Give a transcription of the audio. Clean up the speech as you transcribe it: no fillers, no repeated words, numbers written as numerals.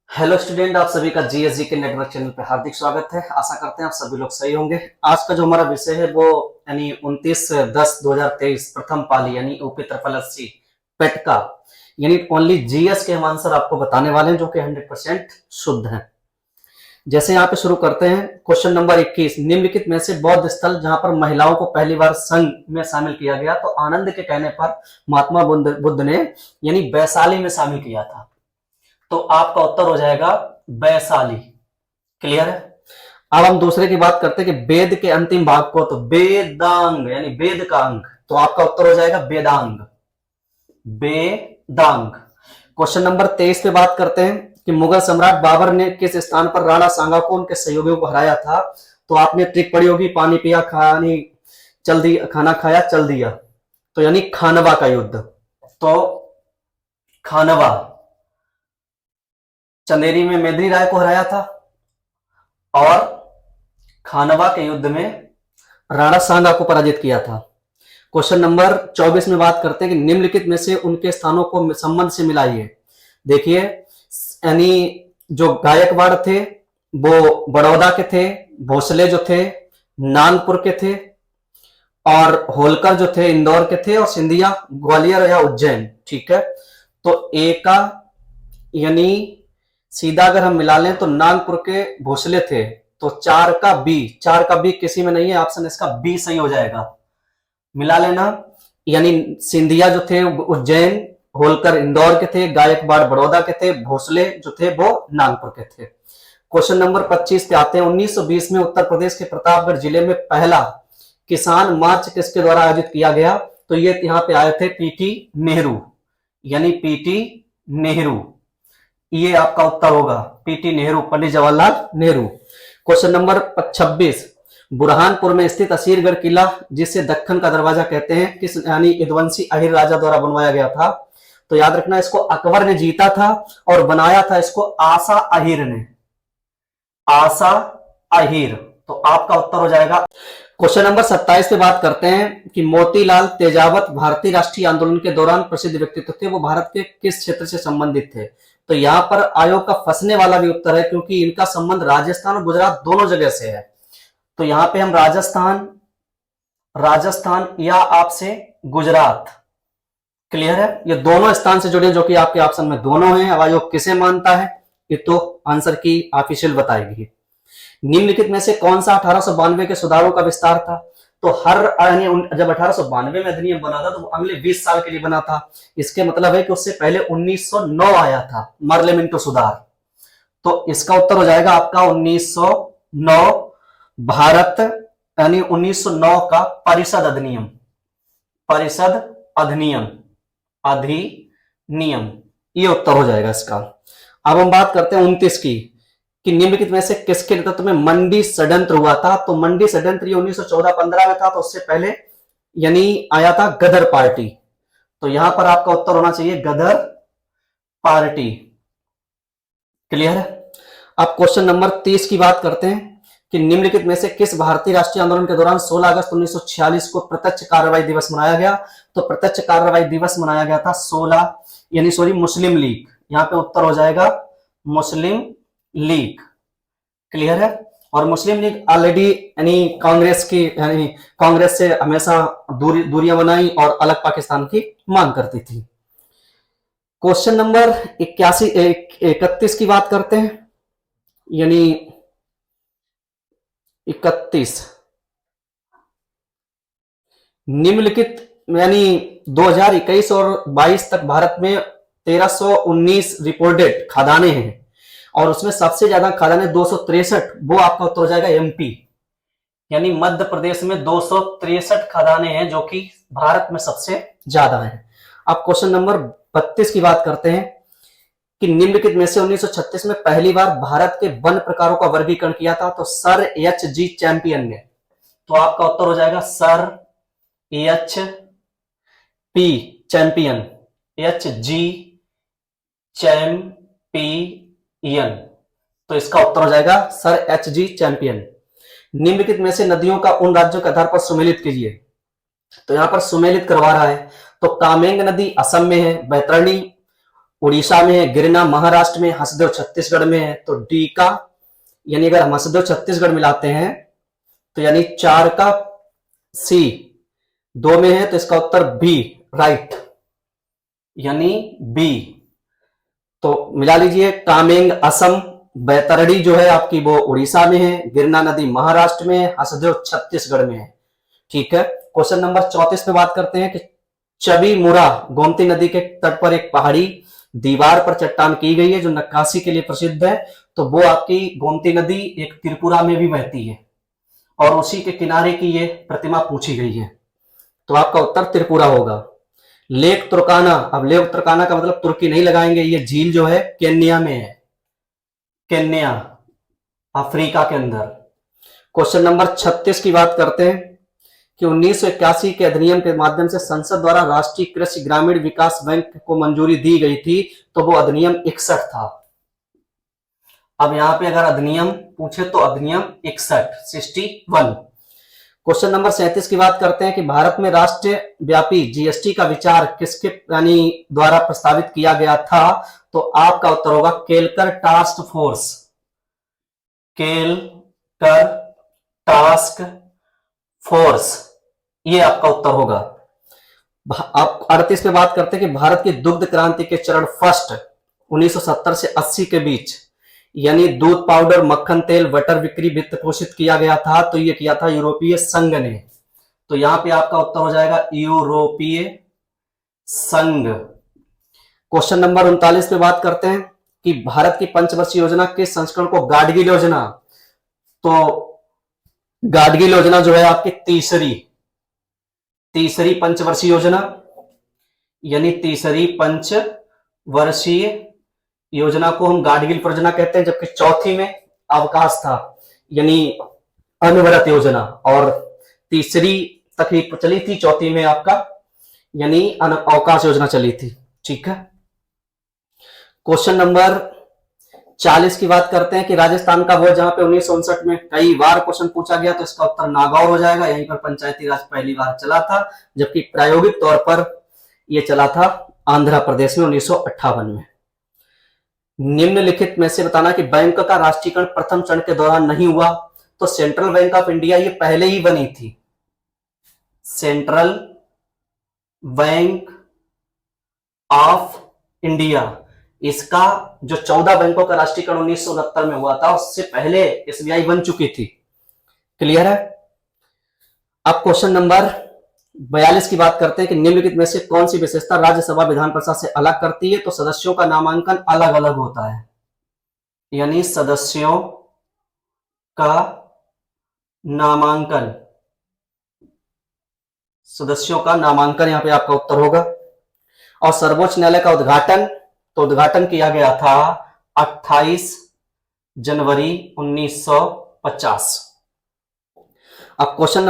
Hello student, आप सभी का जीएसजी के नेटवर्क चैनल पे हार्दिक स्वागत है। आशा करते हैं आप सभी लोग सही होंगे। आज का जो हमारा विषय है वो यानी 29/10/2023 प्रथम पाली यानी यूपी ट्रिपल एससी पेट का यानी ओनली जीएस के हम आंसर आपको बताने वाले हैं जो कि 100% शुद्ध है। जैसे यहाँ पे शुरू करते हैं, क्वेश्चन नंबर 21, निम्नलिखित में से बौद्ध स्थल जहां पर महिलाओं को पहली बार संघ में शामिल किया गया। तो आनंद के कहने पर महात्मा बुद्ध ने यानी वैशाली में शामिल किया था। तो आपका उत्तर हो जाएगा वैशाली। क्लियर है। अब हम दूसरे की बात करते हैं कि वेद के अंतिम भाग को, तो वेदांग यानी वेद का अंग, तो आपका उत्तर हो जाएगा वेदांग। वेदांग। क्वेश्चन नंबर 23 पे बात करते हैं कि मुगल सम्राट बाबर ने किस स्थान पर राणा सांगा को उनके सहयोगियों को हराया था। तो आपने ट्रिक पढ़ी होगी, पानी पिया खाना खाया चल दिया, तो यानी खानवा का युद्ध। तो खानवा, चंदेरी में मेदिनी राय को हराया था और खानवा के युद्ध में राणा सांगा को पराजित किया था। क्वेश्चन नंबर 24 में बात करते हैं कि निम्नलिखित में से उनके स्थानों को संबंध से मिलाइए। देखिए, यानी जो गायकवाड़ थे वो बड़ौदा के थे, भोसले जो थे नागपुर के थे, और होलकर जो थे इंदौर के थे, और सिंधिया ग्वालियर या उज्जैन। ठीक है, तो ए का यानी सीधा अगर हम मिला लें तो नागपुर के भोसले थे, तो 4 का बी किसी में नहीं है, ऑप्शन इसका बी सही हो जाएगा। मिला लेना, यानी सिंधिया जो थे उज्जैन, होलकर इंदौर के थे, गायकवाड़ बड़ौदा के थे, भोसले जो थे वो नागपुर के थे। क्वेश्चन नंबर 25 पे आते हैं। 1920 में उत्तर प्रदेश के प्रतापगढ़ जिले में पहला किसान मार्च किसके द्वारा आयोजित किया गया। तो ये यहाँ पे आए थे पीटी नेहरू, यानी पीटी नेहरू। ये आपका उत्तर होगा PT Nehru, Pandit Jawaharlal Nehru. Question number 26, Burhanpur में स्थित असीरगढ़ किला जिसे दक्कन का दरवाजा कहते हैं किस यानी यदुवंशी अहिर राजा द्वारा बनवाया गया था। तो याद रखना, इसको अकबर ने जीता था और बनाया था इसको आशा अहिर ने, आशा अहिर। तो आपका उत्तर हो जाएगा। क्वेश्चन नंबर 27 पे बात करते हैं कि मोतीलाल तेजावत भारतीय राष्ट्रीय आंदोलन के दौरान प्रसिद्ध व्यक्तित्व थे, वो भारत के किस क्षेत्र से संबंधित थे। तो यहां पर आयोग का फंसने वाला भी उत्तर है, क्योंकि इनका संबंध राजस्थान और गुजरात दोनों जगह से है। तो यहां पे हम राजस्थान या आपसे गुजरात। क्लियर है, ये दोनों स्थान से जुड़े जो कि आपके ऑप्शन में दोनों हैं। अब आयोग किसे मानता है ये तो आंसर की ऑफिशियल बताएगी। निम्नलिखित में से कौन सा 1892 के सुधारों का विस्तार था। तो जब 1892 में अधिनियम बना था तो वो अगले 20 साल के लिए बना था। इसके मतलब है कि उससे पहले 1909 आया था मार्लियामेंटो सुधार। तो इसका उत्तर हो जाएगा आपका 1909 भारत यानी 1909 का परिषद अधिनियम, ये उत्तर हो जाएगा इसका। अब हम बात करते हैं 29 की कि निम्नलिखित में से किसके नेतृत्व में मंडी षड्यंत्र हुआ था। तो मंडी षड्यंत्र 1914-15 में था, तो उससे पहले यानी आया था गदर पार्टी। तो यहां पर आपका उत्तर होना चाहिए गदर पार्टी। क्लियर है। अब क्वेश्चन नंबर 30 की बात करते हैं कि निम्नलिखित में से किस भारतीय राष्ट्रीय आंदोलन के दौरान 16 अगस्त 1946 को प्रत्यक्ष कार्रवाई दिवस मनाया गया। तो प्रत्यक्ष कार्रवाई दिवस मनाया गया था मुस्लिम लीग। यहां पे उत्तर हो जाएगा मुस्लिम लीग। क्लियर है। और मुस्लिम लीग ऑलरेडी यानी कांग्रेस से हमेशा दूरियां बनाई और अलग पाकिस्तान की मांग करती थी। क्वेश्चन नंबर 31 की बात करते हैं, यानी 31 निम्नलिखित यानी 2021 और 22 तक भारत में 1319 रिपोर्टेड खदानें हैं और उसमें सबसे ज्यादा खदानें 263, वो आपका उत्तर हो जाएगा एमपी, यानी मध्य प्रदेश में 263 खदानें हैं जो कि भारत में सबसे ज्यादा हैं। अब क्वेश्चन नंबर 32 की बात करते हैं कि निम्नलिखित में से 1936 में पहली बार भारत के वन प्रकारों का वर्गीकरण किया था। तो सर एच जी चैंपियन ने। तो आपका उत्तर हो जाएगा sir H P champion, H G champion. तो इसका उत्तर हो जाएगा सर एच जी चैंपियन। निम्नलिखित में से नदियों का उन राज्यों के आधार पर सुमेलित कीजिए। तो यहां पर सुमेलित करवा रहा है। तो कामेंग नदी असम में है, बैतरणी उड़ीसा में है, गिरना महाराष्ट्र में, हसदेव छत्तीसगढ़ में है। तो डी का यानी अगर हम हसदेव छत्तीसगढ़ मिलाते हैं तो यानी 4 का सी, 2 में है तो इसका उत्तर बी राइट, यानी बी। तो मिला लीजिए, कामेंग असम, बैतरणी जो है आपकी वो उड़ीसा में है, गिरना नदी महाराष्ट्र में है, हसदेव छत्तीसगढ़ में है। ठीक है, क्वेश्चन नंबर 34 पे बात करते हैं कि चबी मुरा गोमती नदी के तट पर एक पहाड़ी दीवार पर चट्टान की गई है जो नक्काशी के लिए प्रसिद्ध है। तो वो आपकी गोमती नदी एक त्रिपुरा में भी बहती है और उसी के किनारे की ये प्रतिमा पूछी गई है। तो आपका उत्तर त्रिपुरा होगा। लेक तुर्काना, अब लेक तुर्काना का मतलब तुर्की नहीं लगाएंगे, ये झील जो है केन्या में है, केन्या अफ्रीका के अंदर। क्वेश्चन नंबर 36 की बात करते हैं कि 1981 के अधिनियम के माध्यम से संसद द्वारा राष्ट्रीय कृषि ग्रामीण विकास बैंक को मंजूरी दी गई थी। तो वो अधिनियम 61 था। अब यहां पे अगर अधिनियम पूछे तो अधिनियम 61। क्वेश्चन नंबर 37 की बात करते हैं कि भारत में राष्ट्रीय व्यापी जीएसटी का विचार किसके यानी द्वारा प्रस्तावित किया गया था। तो आपका उत्तर होगा Kelkar task force, Kelkar task force, ये आपका उत्तर होगा। आप 38 पे बात करते हैं कि भारत की दुग्ध क्रांति के चरण फर्स्ट 1970 से 80 के बीच यानी दूध, पाउडर, मक्खन, तेल, बटर बिक्री वित्त पोषित किया गया था। तो ये किया था यूरोपीय संघ ने। तो यहां पे आपका उत्तर हो जाएगा यूरोपीय संघ। क्वेश्चन नंबर 39 पे बात करते हैं कि भारत की पंचवर्षीय योजना के संस्करण को गाडगिल योजना। तो गाडगिल योजना जो है आपकी तीसरी पंचवर्षीय योजना, यानी तीसरी पंचवर्षीय योजना को हम गाडगिल परियोजना कहते हैं। जबकि चौथी में अवकाश था, यानी अनवरत योजना, और तीसरी तक ही चली थी, चौथी में आपका यानी अवकाश योजना चली थी। ठीक है, क्वेश्चन नंबर 40 की बात करते हैं कि राजस्थान का वो जहां पे 1959 में कई बार क्वेश्चन पूछा गया। तो इसका उत्तर नागौर हो जाएगा। यहीं पर पंचायती राज पहली बार चला था, जबकि प्रायोगिक तौर पर यह चला था आंध्र प्रदेश में 1958 में। निम्नलिखित में से बताना कि बैंक का राष्ट्रीयकरण प्रथम चरण के दौरान नहीं हुआ। तो सेंट्रल बैंक ऑफ इंडिया ये पहले ही बनी थी, सेंट्रल बैंक ऑफ इंडिया। इसका जो 14 बैंकों का राष्ट्रीयकरण 1969 में हुआ था, उससे पहले एसबीआई बन चुकी थी। क्लियर है। अब क्वेश्चन नंबर 42 की बात करते हैं कि निम्नलिखित में से कौन सी विशेषता राज्यसभा विधान परिषद से अलग करती है। तो सदस्यों का नामांकन अलग अलग होता है, यानी सदस्यों का नामांकन, यहां पे आपका उत्तर होगा। और सर्वोच्च न्यायालय का उद्घाटन, तो उद्घाटन किया गया था 28 जनवरी 1950। अब क्वेश्चन